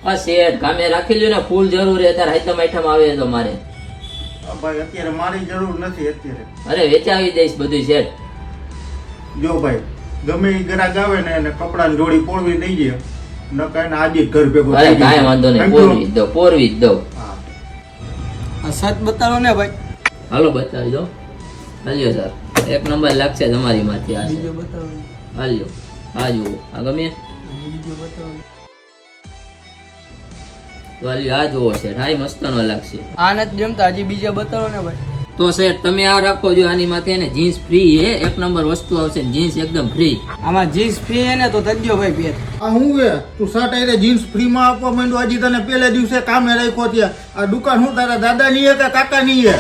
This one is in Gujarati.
આ શેઠ કામે રાખી લ્યો ને, ફૂલ જરૂર છે અત્યારે આઈટમ આવે તો મારે. ભાઈ અત્યારે મારી જરૂર નથી અત્યારે. અરે વેચાવી દઈશ બધું શેઠ. જો ભાઈ ગમે એ ગ્રાહક આવે ને એને કપડાની જોડી પોળવી દઈ દે, નકર એને આજે જ ઘર ભેગું અરે કાંઈ વાંધો નહીં, પોરવી જ દઉં. આ સચ બતાવો ને ભાઈ. હાલો બતાવી દો. હાલ્યો સર, એક નંબર લાગશે તમારી માંથી. આ બીજો બતાવો. હાલ્યો, આ જુઓ, આ ગમે બીજો બતાવો. તો હાલ્યો, આ જુઓ છે, હાઈ મસ્ત નો લાગશે. આ નથી જમતા, હજી બીજા બતાવો ને ભાઈ. તો શેઠ તમે આ રાખો, જો આની માથે ને જીન્સ ફ્રી હે, એક નંબર વસ્તુ આવશે, જીન્સ એકદમ ફ્રી. આમાં જીન્સ ફ્રી હે ને તો તજ્જો ભાઈ પેર. આ હું હે તું શર્ટ આઈને જીન્સ ફ્રી માં આપવા માંડ્યો, હજી તને પહેલા દિવસે કામે રાખ્યો ત્યાં. આ દુકાન હું તારા દાદા ની હે કે કાકા ની હે?